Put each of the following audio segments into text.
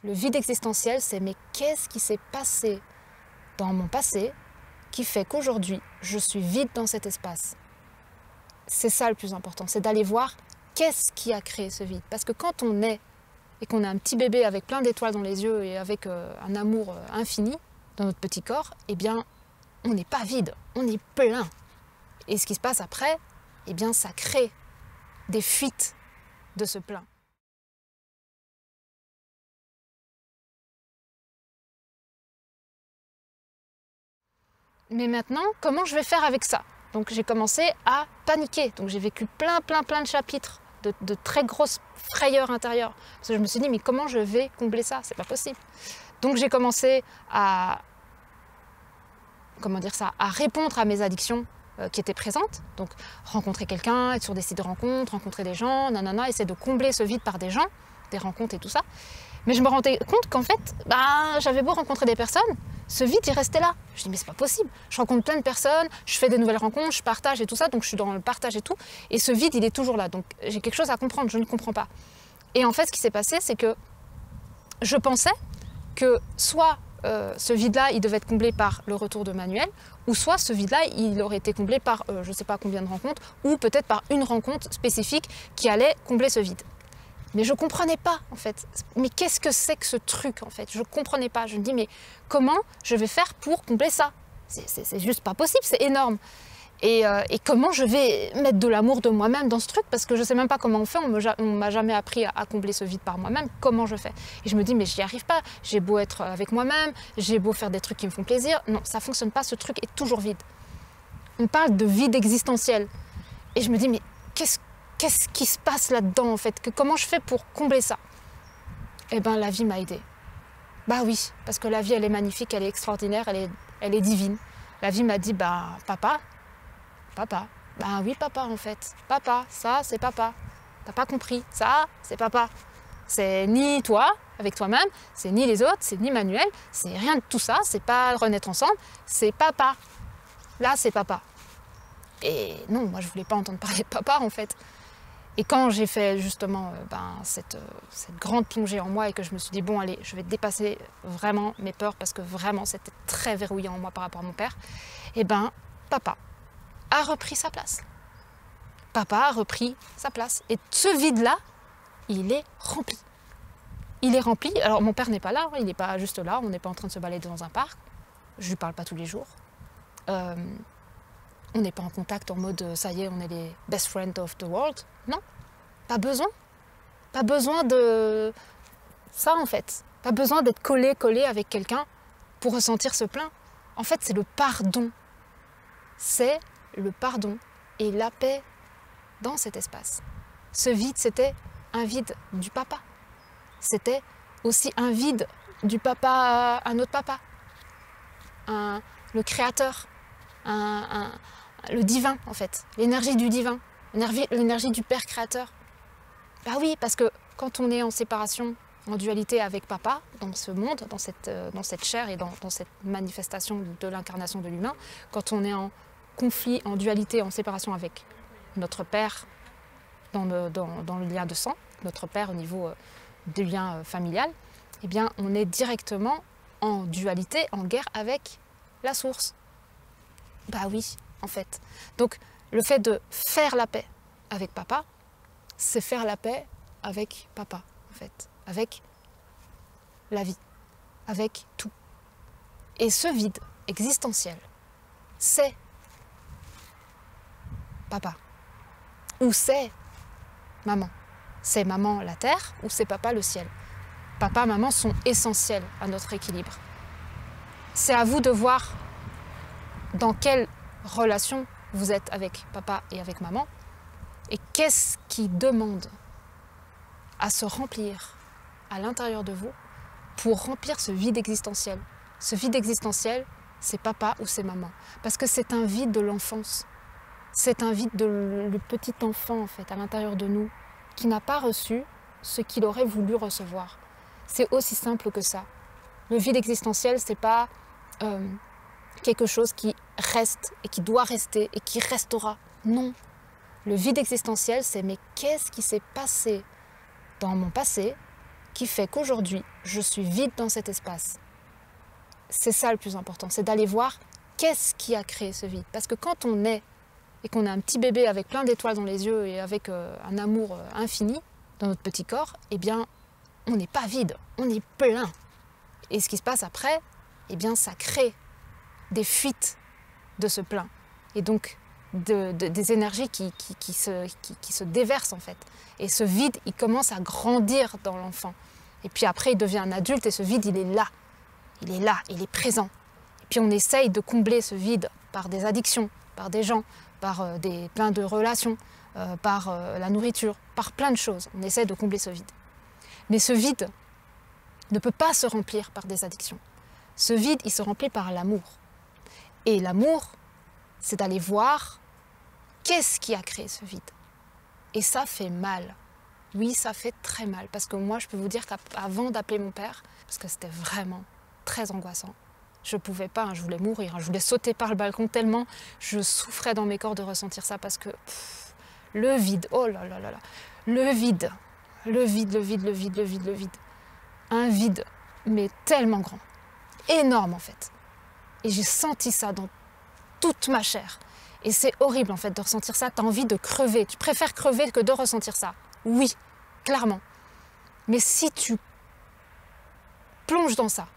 Le vide existentiel, c'est mais qu'est-ce qui s'est passé dans mon passé qui fait qu'aujourd'hui, je suis vide dans cet espace. C'est ça le plus important, c'est d'aller voir qu'est-ce qui a créé ce vide. Parce que quand on est et qu'on a un petit bébé avec plein d'étoiles dans les yeux et avec un amour infini dans notre petit corps, eh bien, on n'est pas vide, on est plein. Et ce qui se passe après, eh bien, ça crée des fuites de ce plein. Mais maintenant, comment je vais faire avec ça? Donc j'ai commencé à paniquer. Donc j'ai vécu plein de chapitres de très grosses frayeurs intérieures. Parce que je me suis dit, mais comment je vais combler ça? C'est pas possible. Donc j'ai commencé à, comment dire ça, à répondre à mes addictions qui étaient présentes. Donc rencontrer quelqu'un, être sur des sites de rencontres, rencontrer des gens, nanana, essayer de combler ce vide par des gens, des rencontres et tout ça. Mais je me rendais compte qu'en fait, j'avais beau rencontrer des personnes, ce vide, il restait là. Je dis, mais c'est pas possible. Je rencontre plein de personnes, je fais des nouvelles rencontres, je partage et tout ça, donc je suis dans le partage et tout. Et ce vide, il est toujours là. Donc j'ai quelque chose à comprendre, je ne comprends pas. Et en fait, ce qui s'est passé, c'est que je pensais que soit ce vide-là, il devait être comblé par le retour de Manuel, ou soit ce vide-là, il aurait été comblé par je ne sais pas combien de rencontres, ou peut-être par une rencontre spécifique qui allait combler ce vide. Mais je ne comprenais pas, en fait. Mais qu'est-ce que c'est que ce truc, en fait? Je ne comprenais pas. Je me dis, mais comment je vais faire pour combler ça? C'est juste pas possible, c'est énorme. Et comment je vais mettre de l'amour de moi-même dans ce truc? Parce que je ne sais même pas comment on fait. On ne m'a jamais appris à combler ce vide par moi-même. Comment je fais? Et je me dis, mais j'y arrive pas. J'ai beau être avec moi-même, j'ai beau faire des trucs qui me font plaisir. Non, ça ne fonctionne pas. Ce truc est toujours vide. On parle de vide existentiel. Et je me dis, mais qu'est-ce qui se passe là-dedans, en fait? Comment je fais pour combler ça? Eh bien, la vie m'a aidée. Bah oui, parce que la vie, elle est magnifique, elle est extraordinaire, elle est divine. La vie m'a dit, papa, bah oui, papa, en fait. Papa, ça, c'est papa. T'as pas compris, ça, c'est papa. C'est ni toi, avec toi-même, c'est ni les autres, c'est ni Manuel, c'est rien de tout ça, c'est pas renaître ensemble, c'est papa. Là, c'est papa. Et non, moi, je voulais pas entendre parler de papa, en fait. Et quand j'ai fait justement cette grande plongée en moi et que je me suis dit, bon allez, je vais dépasser vraiment mes peurs parce que vraiment c'était très verrouillant en moi par rapport à mon père, et papa a repris sa place. Papa a repris sa place. Et ce vide-là, il est rempli. Il est rempli. Alors mon père n'est pas là, il n'est pas juste là, on n'est pas en train de se balader dans un parc. Je lui parle pas tous les jours. On n'est pas en contact en mode ça y est, on est les best friends of the world. Non, pas besoin. Pas besoin de ça en fait. Pas besoin d'être collé avec quelqu'un pour ressentir ce plein. En fait, c'est le pardon. C'est le pardon et la paix dans cet espace. Ce vide, c'était un vide du papa. C'était aussi un vide du papa à notre papa. Le créateur. Le divin en fait, l'énergie du divin, l'énergie du Père créateur. Bah oui, parce que quand on est en séparation, en dualité avec papa, dans ce monde, dans cette chair et dans cette manifestation de l'incarnation de l'humain, quand on est en conflit, en dualité, en séparation avec notre Père dans le lien de sang, notre Père au niveau du lien familial, eh bien on est directement en dualité, en guerre avec la source. Bah oui, en fait. Donc, le fait de faire la paix avec papa, c'est faire la paix avec papa, en fait. Avec la vie, avec tout. Et ce vide existentiel, c'est papa. Ou c'est maman. C'est maman la terre ou c'est papa le ciel. Papa, maman sont essentiels à notre équilibre. C'est à vous de voir dans quelle relation vous êtes avec papa et avec maman et qu'est-ce qui demande à se remplir à l'intérieur de vous pour remplir ce vide existentiel. Ce vide existentiel, c'est papa ou c'est maman. Parce que c'est un vide de l'enfance. C'est un vide de le petit enfant, en fait, à l'intérieur de nous, qui n'a pas reçu ce qu'il aurait voulu recevoir. C'est aussi simple que ça. Le vide existentiel, c'est pas quelque chose qui reste et qui doit rester et qui restera. Non. Le vide existentiel, c'est mais qu'est-ce qui s'est passé dans mon passé qui fait qu'aujourd'hui, je suis vide dans cet espace. C'est ça le plus important, c'est d'aller voir qu'est-ce qui a créé ce vide. Parce que quand on est et qu'on a un petit bébé avec plein d'étoiles dans les yeux et avec un amour infini dans notre petit corps, eh bien, on n'est pas vide, on est plein. Et ce qui se passe après, eh bien, ça crée des fuites de ce plein. Et donc, des énergies qui se déversent en fait. Et ce vide, il commence à grandir dans l'enfant. Et puis après, il devient un adulte et ce vide, il est là. Il est là, il est présent. Et puis on essaye de combler ce vide par des addictions, par des gens, par plein de relations, par la nourriture, par plein de choses. On essaie de combler ce vide. Mais ce vide ne peut pas se remplir par des addictions. Ce vide, il se remplit par l'amour. Et l'amour, c'est d'aller voir qu'est-ce qui a créé ce vide. Et ça fait mal. Oui, ça fait très mal. Parce que moi, je peux vous dire qu'avant d'appeler mon père, parce que c'était vraiment très angoissant, je ne pouvais pas, je voulais mourir, je voulais sauter par le balcon tellement je souffrais dans mes corps de ressentir ça parce que le vide, oh là là là là, le vide. Un vide, mais tellement grand, énorme en fait. Et j'ai senti ça dans toute ma chair. Et c'est horrible en fait de ressentir ça, tu as envie de crever, tu préfères crever que de ressentir ça. Oui, clairement. Mais si tu plonges dans ça,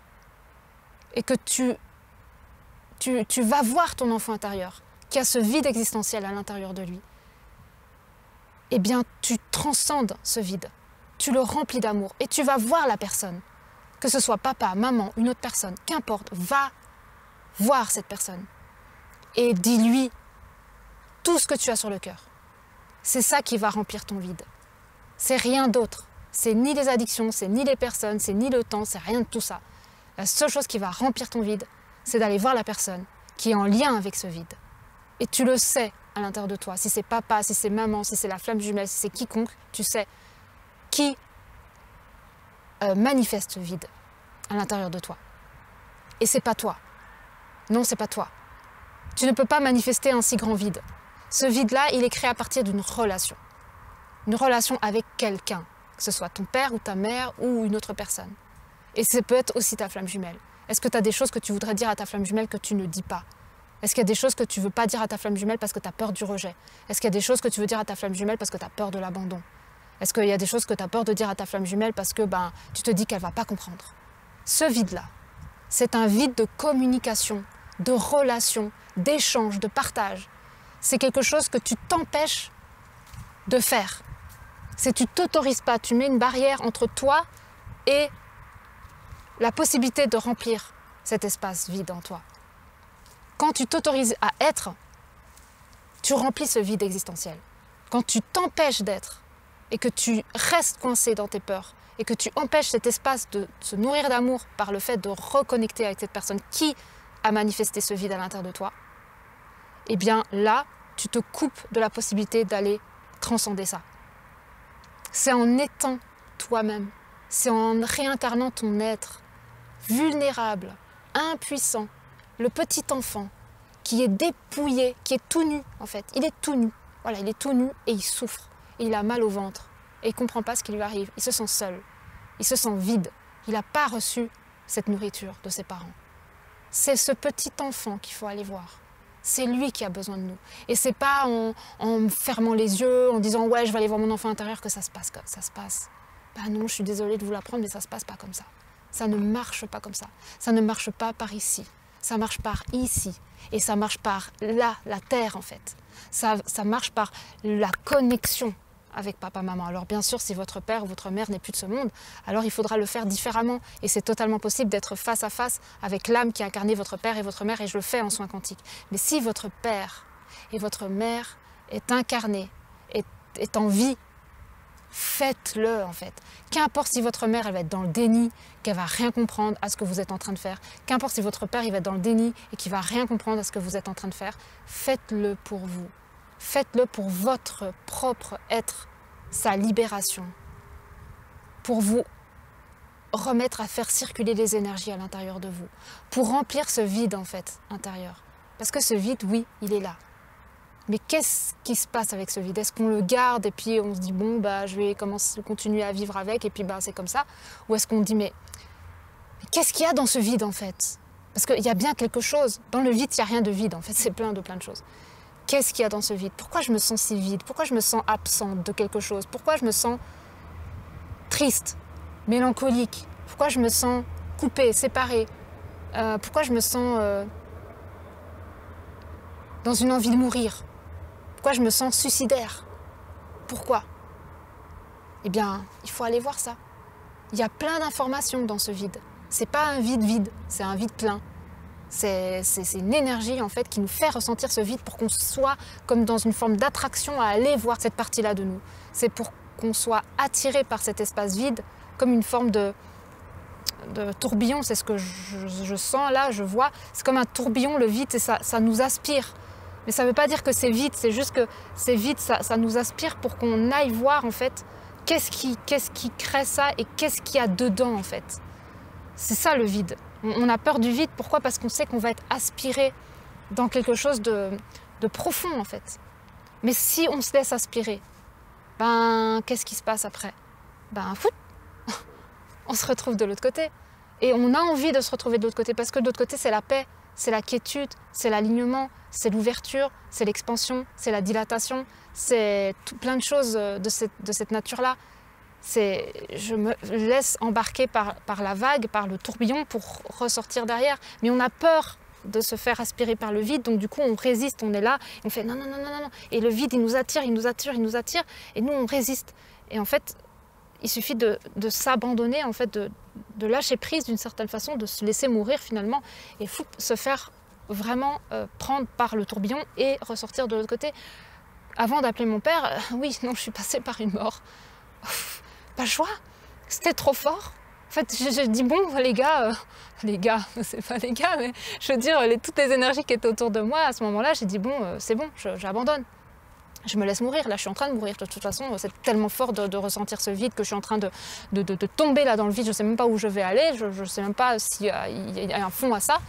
et que tu vas voir ton enfant intérieur, qui a ce vide existentiel à l'intérieur de lui, eh bien, tu transcendes ce vide. Tu le remplis d'amour et tu vas voir la personne. Que ce soit papa, maman, une autre personne, qu'importe, va voir cette personne. Et dis-lui tout ce que tu as sur le cœur. C'est ça qui va remplir ton vide. C'est rien d'autre. C'est ni les addictions, c'est ni les personnes, c'est ni le temps, c'est rien de tout ça. La seule chose qui va remplir ton vide, c'est d'aller voir la personne qui est en lien avec ce vide. Et tu le sais à l'intérieur de toi. Si c'est papa, si c'est maman, si c'est la flamme jumelle, si c'est quiconque, tu sais qui manifeste ce vide à l'intérieur de toi. Et c'est pas toi. Non, c'est pas toi. Tu ne peux pas manifester un si grand vide. Ce vide-là, il est créé à partir d'une relation. Une relation avec quelqu'un, que ce soit ton père ou ta mère ou une autre personne. Et ça peut être aussi ta flamme jumelle. Est-ce que tu as des choses que tu voudrais dire à ta flamme jumelle que tu ne dis pas? Est-ce qu'il y a des choses que tu ne veux pas dire à ta flamme jumelle parce que tu as peur du rejet? Est-ce qu'il y a des choses que tu veux dire à ta flamme jumelle parce que tu as peur de l'abandon? Est-ce qu'il y a des choses que tu as peur de dire à ta flamme jumelle parce que tu te dis qu'elle ne va pas comprendre? Ce vide-là, c'est un vide de communication, de relation, d'échange, de partage. C'est quelque chose que tu t'empêches de faire. C'est tu t'autorises pas, tu mets une barrière entre toi et la possibilité de remplir cet espace vide en toi. Quand tu t'autorises à être, tu remplis ce vide existentiel. Quand tu t'empêches d'être et que tu restes coincé dans tes peurs et que tu empêches cet espace de se nourrir d'amour par le fait de reconnecter avec cette personne qui a manifesté ce vide à l'intérieur de toi, eh bien là, tu te coupes de la possibilité d'aller transcender ça. C'est en étant toi-même, c'est en réincarnant ton être vulnérable, impuissant, le petit enfant qui est dépouillé, qui est tout nu en fait. Il est tout nu. Voilà, il est tout nu et il souffre. Et il a mal au ventre et il ne comprend pas ce qui lui arrive. Il se sent seul, il se sent vide. Il n'a pas reçu cette nourriture de ses parents. C'est ce petit enfant qu'il faut aller voir. C'est lui qui a besoin de nous. Et c'est pas en fermant les yeux, en disant « ouais, je vais aller voir mon enfant intérieur » que ça se passe. Ça se passe. Ben non, je suis désolée de vous l'apprendre, mais ça ne se passe pas comme ça. Ça ne marche pas comme ça. Ça ne marche pas par ici. Ça marche par ici. Et ça marche par là, la terre en fait. Ça marche par la connexion avec papa, maman. Alors bien sûr, si votre père ou votre mère n'est plus de ce monde, alors il faudra le faire différemment. Et c'est totalement possible d'être face à face avec l'âme qui a incarné votre père et votre mère, et je le fais en soins quantiques. Mais si votre père et votre mère est incarné, est en vie, faites-le en fait. Qu'importe si votre mère elle va être dans le déni, qu'elle va rien comprendre à ce que vous êtes en train de faire. Qu'importe si votre père il va être dans le déni et qu'il va rien comprendre à ce que vous êtes en train de faire. Faites-le pour vous. Faites-le pour votre propre être, sa libération. Pour vous remettre à faire circuler les énergies à l'intérieur de vous. Pour remplir ce vide en fait intérieur. Parce que ce vide, oui, il est là. mais qu'est-ce qui se passe avec ce vide? Est-ce qu'on le garde et puis on se dit bon bah je vais continuer à vivre avec et puis bah c'est comme ça? Ou est-ce qu'on dit mais qu'est-ce qu'il y a dans ce vide en fait? Parce qu'il y a bien quelque chose. Dans le vide, il n'y a rien de vide en fait, c'est plein de choses. Qu'est-ce qu'il y a dans ce vide? Pourquoi je me sens si vide? Pourquoi je me sens absente de quelque chose? Pourquoi je me sens triste, mélancolique? Pourquoi je me sens coupée, séparée? Pourquoi je me sens dans une envie de mourir? Pourquoi je me sens suicidaire? Pourquoi? Eh bien, il faut aller voir ça. Il y a plein d'informations dans ce vide. C'est pas un vide vide, c'est un vide plein. C'est une énergie en fait qui nous fait ressentir ce vide pour qu'on soit comme dans une forme d'attraction à aller voir cette partie-là de nous. C'est pour qu'on soit attiré par cet espace vide comme une forme de tourbillon. C'est ce que je sens là, je vois. C'est comme un tourbillon, le vide, et ça nous aspire. Mais ça ne veut pas dire que c'est vide, c'est juste que c'est vide, ça nous aspire pour qu'on aille voir en fait qu'est-ce qui crée ça et qu'est-ce qu'il y a dedans en fait. C'est ça le vide. On a peur du vide, pourquoi? Parce qu'on sait qu'on va être aspiré dans quelque chose de profond en fait. Mais si on se laisse aspirer, ben qu'est-ce qui se passe après? Ben fout, on se retrouve de l'autre côté. Et on a envie de se retrouver de l'autre côté parce que de l'autre côté c'est la paix, c'est la quiétude, c'est l'alignement, c'est l'ouverture, c'est l'expansion, c'est la dilatation, c'est tout plein de choses de cette nature-là. Je me laisse embarquer par la vague, par le tourbillon pour ressortir derrière. Mais on a peur de se faire aspirer par le vide, donc du coup on résiste, on est là, on fait non, non, non, non, non. Et le vide il nous attire, il nous attire, il nous attire, et nous on résiste. Et en fait, il suffit de s'abandonner, en fait, de lâcher prise d'une certaine façon, de se laisser mourir finalement, et se faire vraiment prendre par le tourbillon et ressortir de l'autre côté. Avant d'appeler mon père, oui, non, je suis passée par une mort. Pas le choix, c'était trop fort. En fait, j'ai dit bon, les gars, c'est pas les gars, mais je veux dire, toutes les énergies qui étaient autour de moi, à ce moment-là, j'ai dit bon, c'est bon, j'abandonne. Je me laisse mourir, là je suis en train de mourir, de toute façon c'est tellement fort de ressentir ce vide que je suis en train de tomber là dans le vide, je ne sais même pas où je vais aller, je ne sais même pas s'il y a un fond à ça,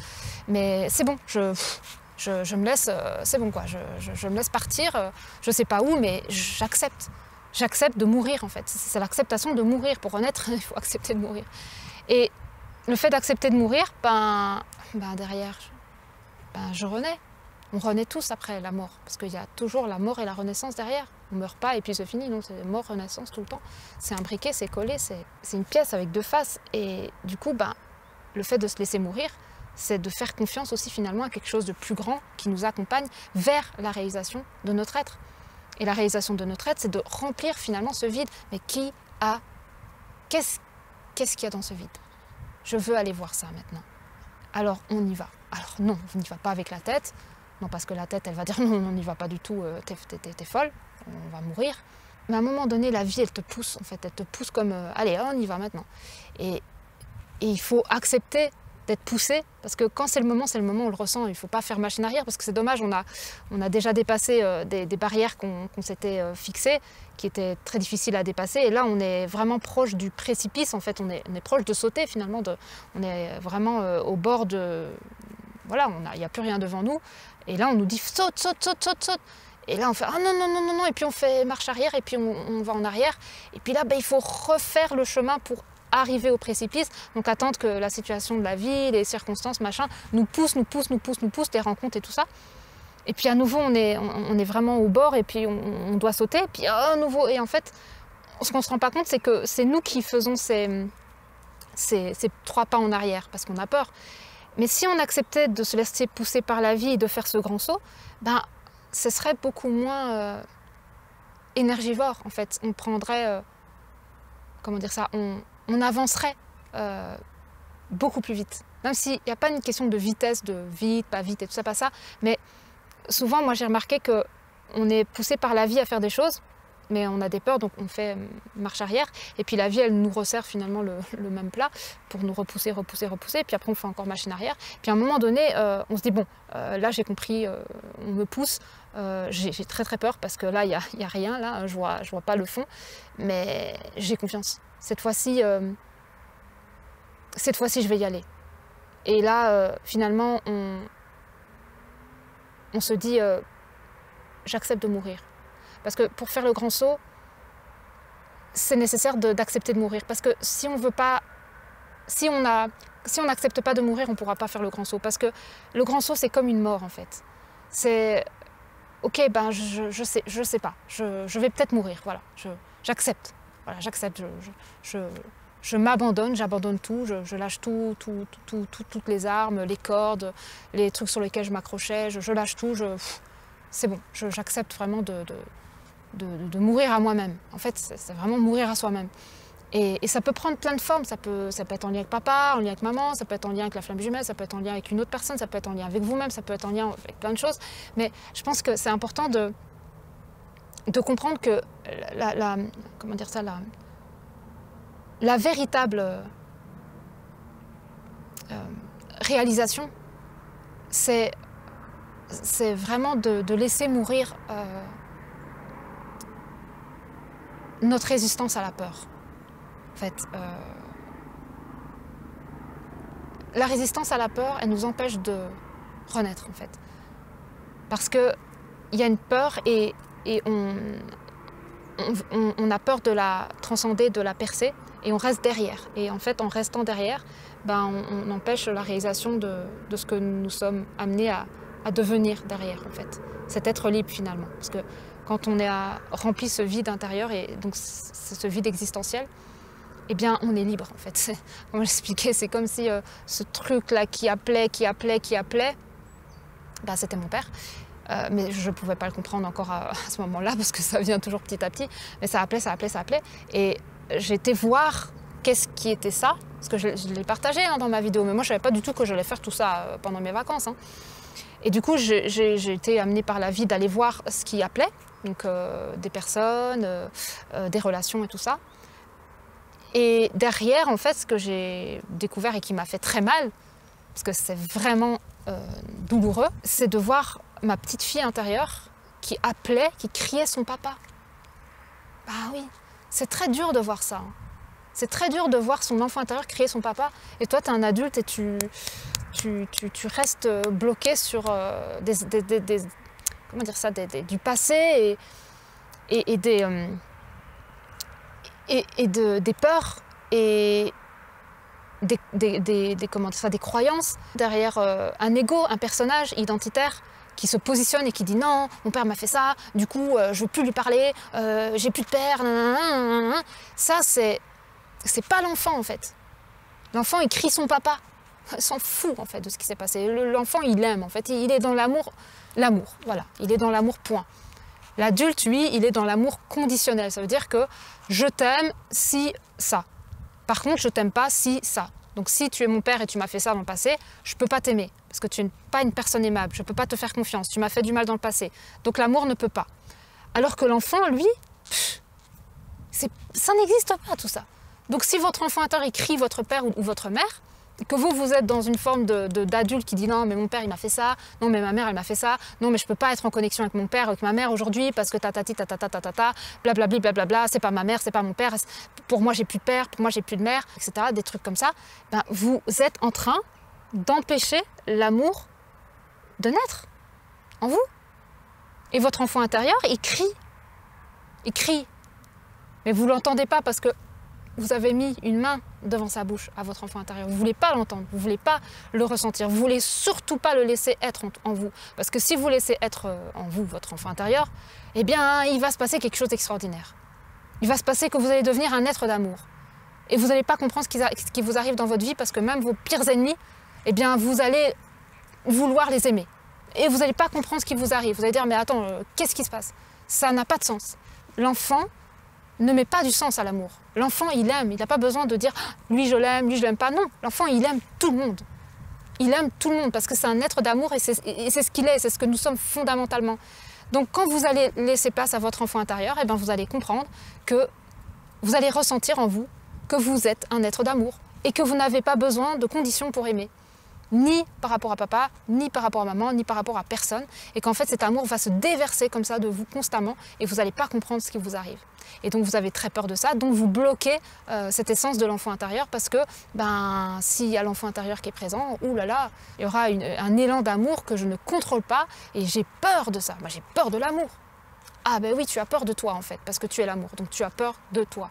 mais c'est bon, je me laisse, c'est bon quoi, je me laisse partir, je ne sais pas où, mais j'accepte de mourir en fait, c'est l'acceptation de mourir, pour renaître il faut accepter de mourir. Et le fait d'accepter de mourir, derrière, je renais. On renaît tous après la mort, parce qu'il y a toujours la mort et la renaissance derrière. On ne meurt pas et puis c'est fini, non, c'est mort, renaissance tout le temps. C'est imbriqué, c'est collé, c'est une pièce avec deux faces. Et du coup, le fait de se laisser mourir, c'est de faire confiance aussi finalement à quelque chose de plus grand qui nous accompagne vers la réalisation de notre être. Et la réalisation de notre être, c'est de remplir finalement ce vide. Mais qu'est-ce qu'il y a dans ce vide? Je veux aller voir ça maintenant. Alors on y va. Alors non, on n'y va pas avec la tête. Non, parce que la tête, elle va dire non, on n'y va pas du tout, t'es folle, on va mourir. Mais à un moment donné, la vie, elle te pousse, en fait, elle te pousse comme, allez, on y va maintenant. Et il faut accepter d'être poussé, parce que quand c'est le moment, on le ressent, il ne faut pas faire machine arrière, parce que c'est dommage, on a déjà dépassé des barrières qu'on s'était fixées, qui étaient très difficiles à dépasser, et là, on est vraiment proche du précipice, en fait, on est proche de sauter, finalement, on est vraiment au bord de... Voilà, il n'y a plus rien devant nous. Et là, on nous dit saute, saute, saute, saute, saute. Et là, on fait ah non, non, non, non, non. Et puis on fait marche arrière et puis on va en arrière. Et puis là, il faut refaire le chemin pour arriver au précipice. Donc attendre que la situation de la vie, les circonstances, machin, nous poussent, les rencontres et tout ça. Et puis à nouveau, on est vraiment au bord et puis on doit sauter. Et puis à nouveau. Et en fait, ce qu'on ne se rend pas compte, c'est que c'est nous qui faisons ces 3 pas en arrière parce qu'on a peur. Mais si on acceptait de se laisser pousser par la vie et de faire ce grand saut, ce serait beaucoup moins énergivore en fait. On prendrait, comment dire ça, on avancerait beaucoup plus vite. Même s'il n'y a pas une question de vitesse, de vite, pas vite et tout ça, pas ça. Mais souvent, moi j'ai remarqué qu'on est poussé par la vie à faire des choses, mais on a des peurs, donc on fait marche arrière. Et puis la vie, elle nous resserre finalement le même plat pour nous repousser. Puis après, on fait encore machine arrière. Puis à un moment donné, on se dit, bon, là j'ai compris, on me pousse. J'ai très très peur parce que là, il y a rien, là, je vois pas le fond. Mais j'ai confiance. Cette fois-ci, je vais y aller. Et là, finalement, on se dit, j'accepte de mourir. Parce que pour faire le grand saut, c'est nécessaire d'accepter de mourir. Parce que si on veut pas, si on n'accepte pas de mourir, on ne pourra pas faire le grand saut. Parce que le grand saut, c'est comme une mort en fait. C'est, ok, ben je sais pas, je vais peut-être mourir, voilà, j'accepte. Voilà, j'accepte, je m'abandonne, j'abandonne tout, je lâche toutes les armes, les cordes, les trucs sur lesquels je m'accrochais, je lâche tout, c'est bon, j'accepte vraiment de mourir à moi-même. En fait, c'est vraiment mourir à soi-même. Et ça peut prendre plein de formes, ça peut être en lien avec papa, en lien avec maman, ça peut être en lien avec la flamme jumelle, ça peut être en lien avec une autre personne, ça peut être en lien avec vous-même, ça peut être en lien avec plein de choses. Mais je pense que c'est important de comprendre que comment dire ça, la véritable réalisation, c'est vraiment de laisser mourir notre résistance à la peur. En fait, la résistance à la peur, elle nous empêche de renaître, en fait. Parce qu'il y a une peur et on a peur de la transcender, de la percer, et on reste derrière. Et en fait, en restant derrière, ben, on empêche la réalisation de ce que nous sommes amenés à devenir derrière, en fait. Cet être libre, finalement. Parce que quand on rempli ce vide intérieur, et donc ce vide existentiel, eh bien, on est libre, en fait. Comment l'expliquer? C'est comme si ce truc-là qui appelait, ben, c'était mon père. Mais je ne pouvais pas le comprendre encore à ce moment-là, parce que ça vient toujours petit à petit. Mais ça appelait. Et j'ai été voir qu'est-ce qui était ça, parce que je l'ai partagé dans ma vidéo, mais moi, je ne savais pas du tout que j'allais faire tout ça pendant mes vacances. Hein. Et du coup, j'ai été amenée par la vie d'aller voir ce qui appelait, donc des personnes, des relations et tout ça. Et derrière, en fait, ce que j'ai découvert et qui m'a fait très mal, parce que c'est vraiment douloureux, c'est de voir ma petite fille intérieure qui appelait, qui criait son papa. Bah oui, c'est très dur de voir ça. Hein. C'est très dur de voir son enfant intérieur crier son papa. Et toi, tu es un adulte et tu restes bloqué sur comment dire ça, du passé et des peurs et comment dire ça, des croyances derrière un ego, un personnage identitaire qui se positionne et qui dit non, mon père m'a fait ça, du coup je veux plus lui parler, j'ai plus de père, nanana. Ça c'est pas l'enfant en fait. L'enfant il crie son papa, il s'en fout en fait de ce qui s'est passé. L'enfant il aime en fait, il est dans l'amour, voilà, il est dans l'amour point. L'adulte lui il est dans l'amour conditionnel, ça veut dire que je t'aime si ça. Par contre je t'aime pas si ça. Donc si tu es mon père et tu m'as fait ça dans le passé, je ne peux pas t'aimer, parce que tu n'es pas une personne aimable, je ne peux pas te faire confiance, tu m'as fait du mal dans le passé. Donc l'amour ne peut pas. Alors que l'enfant, lui, ça n'existe pas tout ça. Donc si votre enfant intérieur il crie votre père ou votre mère, que vous êtes dans une forme d'adulte qui dit non mais mon père il m'a fait ça, non mais ma mère elle m'a fait ça, non mais je peux pas être en connexion avec mon père, avec ma mère aujourd'hui parce que tatati tatata, blablabli blablabla, c'est pas ma mère, c'est pas mon père, pour moi j'ai plus de père, pour moi j'ai plus de mère, etc. Des trucs comme ça, ben, vous êtes en train d'empêcher l'amour de naître en vous. Et votre enfant intérieur il crie, mais vous l'entendez pas parce que vous avez mis une main devant sa bouche à votre enfant intérieur. Vous ne voulez pas l'entendre, vous ne voulez pas le ressentir, vous ne voulez surtout pas le laisser être en vous. Parce que si vous laissez être en vous votre enfant intérieur, eh bien, il va se passer quelque chose d'extraordinaire. Il va se passer que vous allez devenir un être d'amour. Et vous n'allez pas comprendre ce qui vous arrive dans votre vie parce que même vos pires ennemis, eh bien, vous allez vouloir les aimer. Et vous n'allez pas comprendre ce qui vous arrive. Vous allez dire, mais attends, qu'est-ce qui se passe? Ça n'a pas de sens. L'enfant ne met pas du sens à l'amour. L'enfant, il aime. Il n'a pas besoin de dire « lui, je l'aime pas ». Non, l'enfant, il aime tout le monde. Il aime tout le monde parce que c'est un être d'amour et c'est ce qu'il est, c'est ce que nous sommes fondamentalement. Donc, quand vous allez laisser place à votre enfant intérieur, eh bien, vous allez comprendre que vous allez ressentir en vous que vous êtes un être d'amour et que vous n'avez pas besoin de conditions pour aimer. ni par rapport à papa, ni par rapport à maman, ni par rapport à personne, et qu'en fait cet amour va se déverser comme ça de vous constamment, et vous n'allez pas comprendre ce qui vous arrive. Et donc vous avez très peur de ça, donc vous bloquez cette essence de l'enfant intérieur, parce que s'il y a l'enfant intérieur qui est présent, oulala, il y aura un élan d'amour que je ne contrôle pas, et j'ai peur de ça. Moi j'ai peur de l'amour. Ah ben oui, tu as peur de toi en fait, parce que tu es l'amour, donc tu as peur de toi.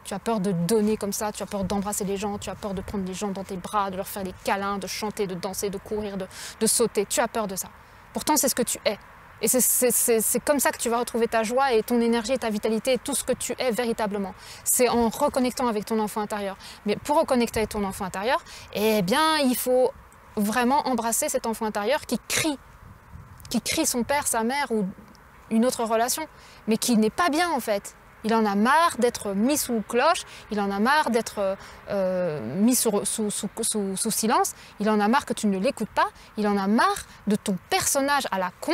Tu as peur de donner comme ça, tu as peur d'embrasser les gens, tu as peur de prendre les gens dans tes bras, de leur faire des câlins, de chanter, de danser, de courir, de sauter. Tu as peur de ça. Pourtant, c'est ce que tu es. Et c'est comme ça que tu vas retrouver ta joie et ton énergie et ta vitalité et tout ce que tu es véritablement. C'est en reconnectant avec ton enfant intérieur. Mais pour reconnecter avec ton enfant intérieur, eh bien, il faut vraiment embrasser cet enfant intérieur qui crie son père, sa mère ou une autre relation, mais qui n'est pas bien en fait. Il en a marre d'être mis sous cloche, il en a marre d'être mis sous silence, il en a marre que tu ne l'écoutes pas, il en a marre de ton personnage à la con,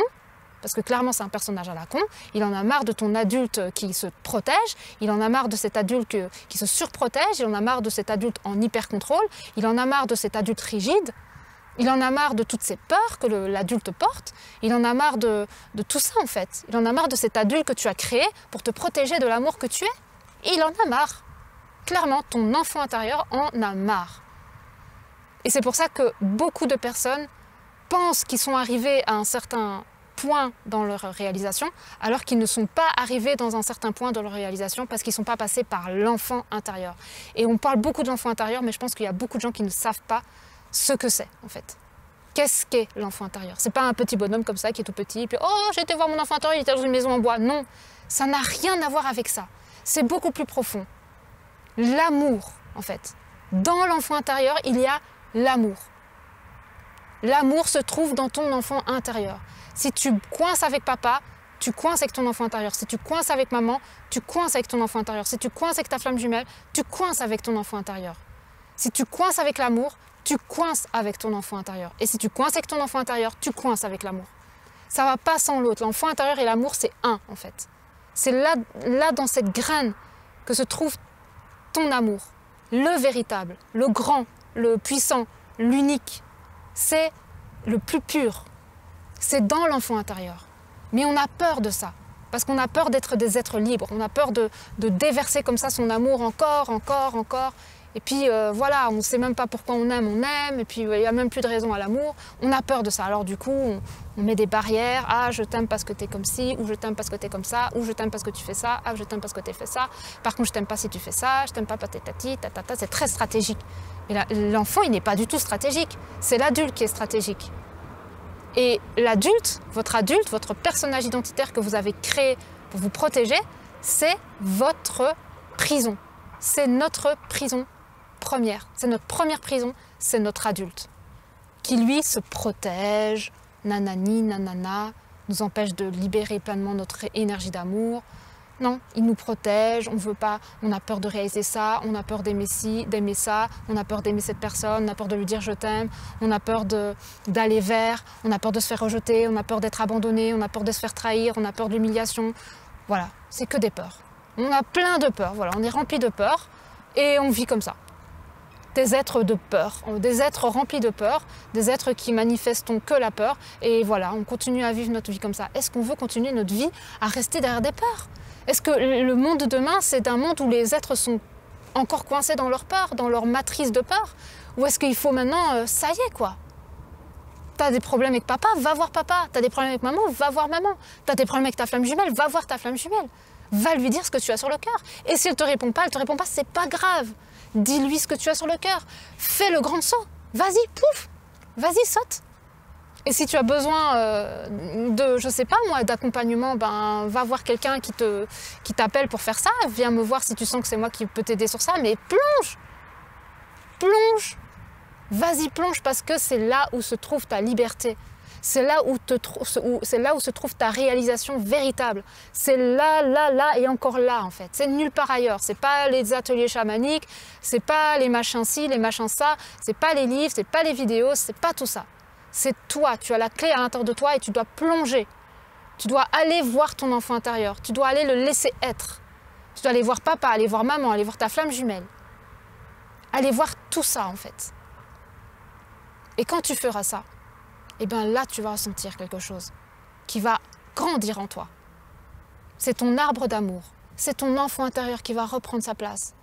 parce que clairement c'est un personnage à la con, il en a marre de ton adulte qui se protège, il en a marre de cet adulte qui se surprotège, il en a marre de cet adulte en hyper-contrôle, il en a marre de cet adulte rigide, il en a marre de toutes ces peurs que l'adulte porte, il en a marre de tout ça en fait. Il en a marre de cet adulte que tu as créé pour te protéger de l'amour que tu es. Et il en a marre. Clairement, ton enfant intérieur en a marre. Et c'est pour ça que beaucoup de personnes pensent qu'ils sont arrivés à un certain point dans leur réalisation, alors qu'ils ne sont pas arrivés dans un certain point dans leur réalisation parce qu'ils ne sont pas passés par l'enfant intérieur. Et on parle beaucoup de l'enfant intérieur, mais je pense qu'il y a beaucoup de gens qui ne savent pas ce que c'est en fait. Qu'est-ce qu'est l'enfant intérieur? C'est pas un petit bonhomme comme ça qui est tout petit, et puis oh j'ai été voir mon enfant intérieur, il était dans une maison en bois. Non, ça n'a rien à voir avec ça. C'est beaucoup plus profond. L'amour en fait. Dans l'enfant intérieur, il y a l'amour. L'amour se trouve dans ton enfant intérieur. Si tu coinces avec papa, tu coinces avec ton enfant intérieur. Si tu coinces avec maman, tu coinces avec ton enfant intérieur. Si tu coinces avec ta flamme jumelle, tu coinces avec ton enfant intérieur. Si tu coinces avec l'amour, tu coinces avec ton enfant intérieur. Et si tu coinces avec ton enfant intérieur, tu coinces avec l'amour. Ça ne va pas sans l'autre. L'enfant intérieur et l'amour, c'est un, en fait. C'est là, dans cette graine, que se trouve ton amour. Le véritable, le grand, le puissant, l'unique. C'est le plus pur. C'est dans l'enfant intérieur. Mais on a peur de ça. Parce qu'on a peur d'être des êtres libres. On a peur de déverser comme ça son amour encore. Et puis voilà, on ne sait même pas pourquoi on aime, et puis il n'y a même plus de raison à l'amour. On a peur de ça. Alors du coup, on met des barrières. Ah, je t'aime parce que tu es comme ci, ou je t'aime parce que tu es comme ça, ou je t'aime parce que tu fais ça, ah, je t'aime parce que tu fais ça. Par contre, je t'aime pas si tu fais ça, je t'aime pas patati, tatata. C'est très stratégique. Mais l'enfant, il n'est pas du tout stratégique. C'est l'adulte qui est stratégique. Et l'adulte, votre personnage identitaire que vous avez créé pour vous protéger, c'est votre prison. C'est notre prison première. C'est notre première prison, c'est notre adulte. Qui lui se protège, nanani, nanana, nous empêche de libérer pleinement notre énergie d'amour. Non, il nous protège, on veut pas, on a peur de réaliser ça, on a peur d'aimer ça, on a peur d'aimer cette personne, on a peur de lui dire je t'aime, on a peur d'aller vers, on a peur de se faire rejeter, on a peur d'être abandonné, on a peur de se faire trahir, on a peur de l'humiliation. Voilà, c'est que des peurs. On a plein de peurs, voilà, on est rempli de peurs et on vit comme ça. Des êtres de peur, des êtres remplis de peur, des êtres qui manifestent que la peur et voilà, on continue à vivre notre vie comme ça. Est-ce qu'on veut continuer notre vie à rester derrière des peurs? Est-ce que le monde de demain, c'est un monde où les êtres sont encore coincés dans leur peur, dans leur matrice de peur? Ou est-ce qu'il faut maintenant, ça y est quoi? T'as des problèmes avec papa, va voir papa. T'as des problèmes avec maman, va voir maman. T'as des problèmes avec ta flamme jumelle, va voir ta flamme jumelle. Va lui dire ce que tu as sur le cœur. Et si elle te répond pas, c'est pas grave. Dis-lui ce que tu as sur le cœur. Fais le grand saut. Vas-y, pouf. Vas-y, saute. Et si tu as besoin je sais pas moi, d'accompagnement, va voir quelqu'un qui t'appelle pour faire ça. Viens me voir si tu sens que c'est moi qui peux t'aider sur ça. Mais plonge. Plonge. Vas-y, plonge parce que c'est là où se trouve ta liberté. C'est là où se trouve ta réalisation véritable. C'est là et encore là en fait. C'est nulle part ailleurs. C'est pas les ateliers chamaniques, c'est pas les machins ci, les machins ça, c'est pas les livres, c'est pas les vidéos, c'est pas tout ça. C'est toi, tu as la clé à l'intérieur de toi et tu dois plonger. Tu dois aller voir ton enfant intérieur. Tu dois aller le laisser être. Tu dois aller voir papa, aller voir maman, aller voir ta flamme jumelle. Aller voir tout ça en fait. Et quand tu feras ça, et bien là, tu vas ressentir quelque chose qui va grandir en toi. C'est ton arbre d'amour. C'est ton enfant intérieur qui va reprendre sa place.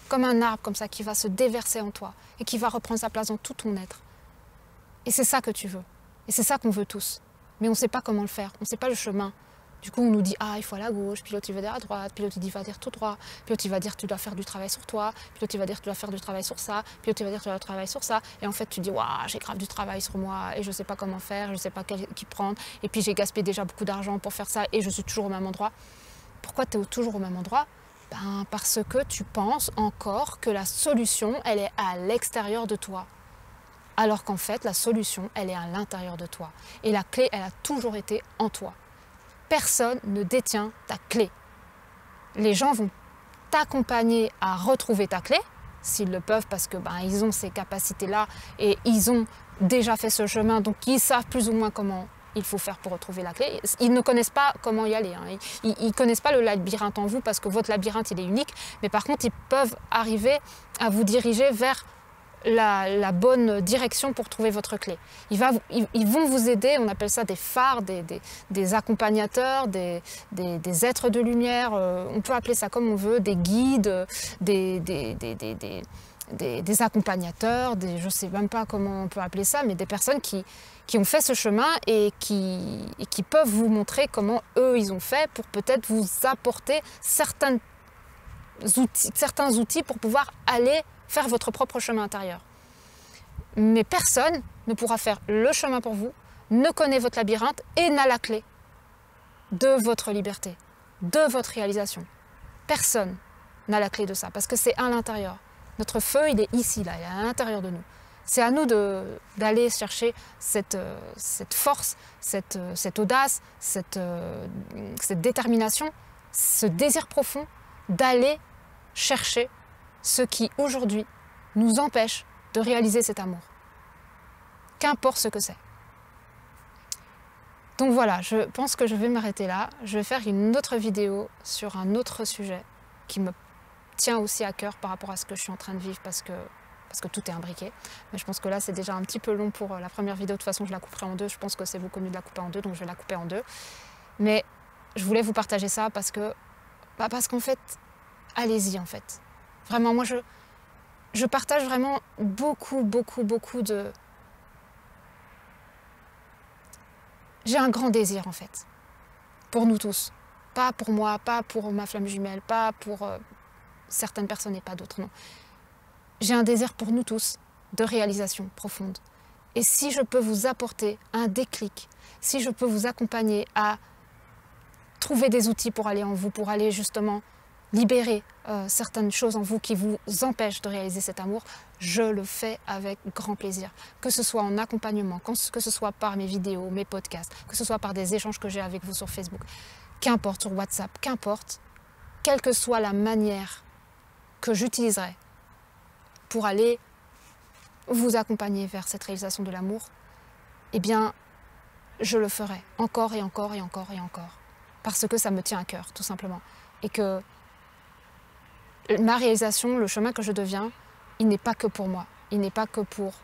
Comme un arbre comme ça qui va se déverser en toi et qui va reprendre sa place dans tout ton être. Et c'est ça que tu veux. Et c'est ça qu'on veut tous. Mais on ne sait pas comment le faire. On ne sait pas le chemin. Du coup, on nous dit, ah, il faut aller à gauche, puis l'autre, il va dire à droite, puis l'autre, il va dire tout droit, puis l'autre, il va dire, tu dois faire du travail sur toi, puis l'autre, il va dire, tu dois faire du travail sur ça, puis l'autre, il va dire, tu dois travailler sur ça. Et en fait, tu dis, waouh, j'ai grave du travail sur moi, et je ne sais pas comment faire, je ne sais pas qui prendre, et puis j'ai gaspillé déjà beaucoup d'argent pour faire ça, et je suis toujours au même endroit. Pourquoi tu es toujours au même endroit? Ben, parce que tu penses encore que la solution, elle est à l'extérieur de toi. Alors qu'en fait, la solution, elle est à l'intérieur de toi. Et la clé, elle a toujours été en toi. Personne ne détient ta clé. Les gens vont t'accompagner à retrouver ta clé, s'ils le peuvent, parce que ils ont ces capacités-là et ils ont déjà fait ce chemin, donc ils savent plus ou moins comment il faut faire pour retrouver la clé. Ils ne connaissent pas comment y aller. Hein. Ils ne connaissent pas le labyrinthe en vous, parce que votre labyrinthe, il est unique. Mais par contre, ils peuvent arriver à vous diriger vers la bonne direction pour trouver votre clé. Ils vont vous aider, on appelle ça des phares, des accompagnateurs, des êtres de lumière, on peut appeler ça comme on veut, des guides, des accompagnateurs, je ne sais même pas comment on peut appeler ça, mais des personnes qui ont fait ce chemin et qui peuvent vous montrer comment eux ils ont fait pour peut-être vous apporter certains outils pour pouvoir aller faire votre propre chemin intérieur. Mais personne ne pourra faire le chemin pour vous, ne connaît votre labyrinthe et n'a la clé de votre liberté, de votre réalisation. Personne n'a la clé de ça, parce que c'est à l'intérieur. Notre feu, il est ici, là, il est à l'intérieur de nous. C'est à nous d'aller chercher cette force, cette audace, cette détermination, ce désir profond d'aller chercher ce qui, aujourd'hui, nous empêche de réaliser cet amour. Qu'importe ce que c'est. Donc voilà, je pense que je vais m'arrêter là. Je vais faire une autre vidéo sur un autre sujet qui me tient aussi à cœur par rapport à ce que je suis en train de vivre, parce que tout est imbriqué. Mais je pense que là, c'est déjà un petit peu long pour la première vidéo. De toute façon, je la couperai en deux. Je pense que c'est beaucoup mieux de la couper en deux, donc je vais la couper en deux. Mais je voulais vous partager ça parce qu'en fait, allez-y en fait. Vraiment, moi, je partage vraiment beaucoup de... J'ai un grand désir en fait, pour nous tous. Pas pour moi, pas pour ma flamme jumelle, pas pour certaines personnes et pas d'autres, non. J'ai un désir pour nous tous de réalisation profonde. Et si je peux vous apporter un déclic, si je peux vous accompagner à trouver des outils pour aller en vous, pour aller justement libérer certaines choses en vous qui vous empêchent de réaliser cet amour, je le fais avec grand plaisir. Que ce soit en accompagnement, que ce soit par mes vidéos, mes podcasts, que ce soit par des échanges que j'ai avec vous sur Facebook, qu'importe, sur WhatsApp, qu'importe, quelle que soit la manière que j'utiliserai pour aller vous accompagner vers cette réalisation de l'amour, eh bien, je le ferai encore et encore et encore et encore. Parce que ça me tient à cœur, tout simplement. Et que ma réalisation, le chemin que je deviens, il n'est pas que pour moi. Il n'est pas que pour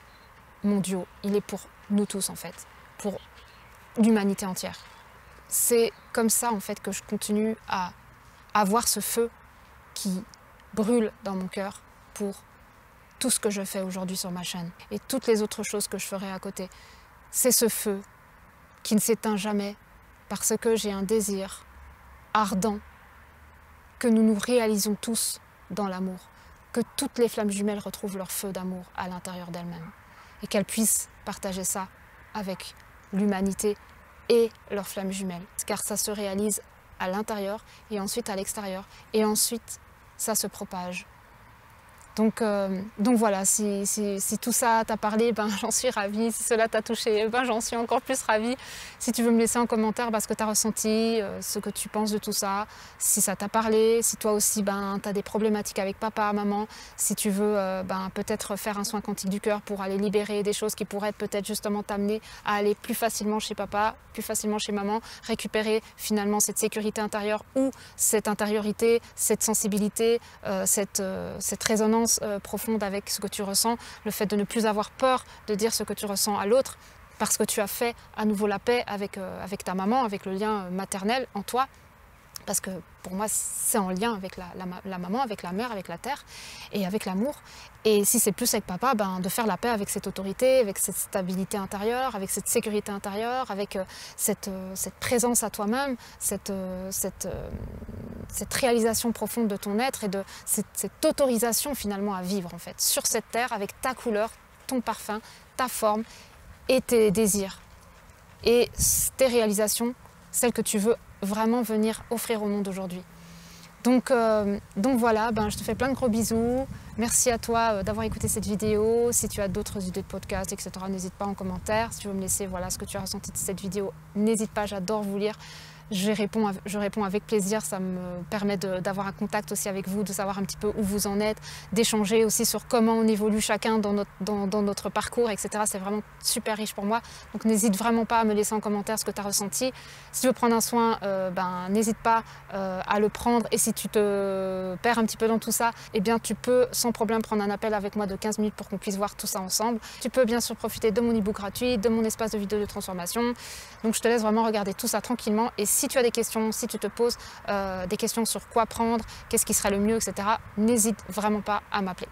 mon duo. Il est pour nous tous, en fait. Pour l'humanité entière. C'est comme ça, en fait, que je continue à avoir ce feu qui brûle dans mon cœur pour tout ce que je fais aujourd'hui sur ma chaîne et toutes les autres choses que je ferai à côté. C'est ce feu qui ne s'éteint jamais parce que j'ai un désir ardent que nous nous réalisons tous dans l'amour, que toutes les flammes jumelles retrouvent leur feu d'amour à l'intérieur d'elles-mêmes et qu'elles puissent partager ça avec l'humanité et leurs flammes jumelles, car ça se réalise à l'intérieur et ensuite à l'extérieur et ensuite ça se propage. Donc voilà, si tout ça t'a parlé, j'en suis ravie. Si cela t'a touché, j'en suis encore plus ravie. Si tu veux me laisser en commentaire ce que tu as ressenti, ce que tu penses de tout ça, si ça t'a parlé, si toi aussi tu as des problématiques avec papa, maman, si tu veux peut-être faire un soin quantique du cœur pour aller libérer des choses qui pourraient peut-être justement t'amener à aller plus facilement chez papa, plus facilement chez maman, récupérer finalement cette sécurité intérieure ou cette intériorité, cette sensibilité, cette résonance présence profonde avec ce que tu ressens, le fait de ne plus avoir peur de dire ce que tu ressens à l'autre, parce que tu as fait à nouveau la paix avec ta maman, avec le lien maternel en toi. Parce que pour moi, c'est en lien avec la maman, avec la mère, avec la terre et avec l'amour. Et si c'est plus avec papa, de faire la paix avec cette autorité, avec cette stabilité intérieure, avec cette sécurité intérieure, avec cette présence à toi-même, cette réalisation profonde de ton être et de cette autorisation finalement à vivre en fait sur cette terre avec ta couleur, ton parfum, ta forme et tes désirs et tes réalisations, celles que tu veux vraiment venir offrir au monde aujourd'hui. Donc voilà, je te fais plein de gros bisous. Merci à toi d'avoir écouté cette vidéo. Si tu as d'autres idées de podcast, etc., n'hésite pas en commentaire. Si tu veux me laisser ce que tu as ressenti de cette vidéo, n'hésite pas, j'adore vous lire. Je réponds avec plaisir, ça me permet d'avoir un contact aussi avec vous, de savoir un petit peu où vous en êtes, d'échanger aussi sur comment on évolue chacun dans notre parcours, etc. C'est vraiment super riche pour moi. Donc n'hésite vraiment pas à me laisser en commentaire ce que tu as ressenti. Si tu veux prendre un soin, n'hésite pas à le prendre. Et si tu te perds un petit peu dans tout ça, eh bien tu peux sans problème prendre un appel avec moi de 15 minutes pour qu'on puisse voir tout ça ensemble. Tu peux bien sûr profiter de mon e-book gratuit, de mon espace de vidéo de transformation. Donc je te laisse vraiment regarder tout ça tranquillement. Et si tu as des questions, si tu te poses des questions sur quoi prendre, qu'est-ce qui serait le mieux, etc., n'hésite vraiment pas à m'appeler.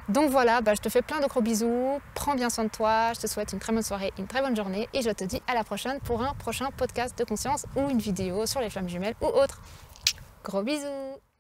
Donc voilà, je te fais plein de gros bisous, prends bien soin de toi, je te souhaite une très bonne soirée, une très bonne journée et je te dis à la prochaine pour un prochain podcast de conscience ou une vidéo sur les flammes jumelles ou autre. Gros bisous!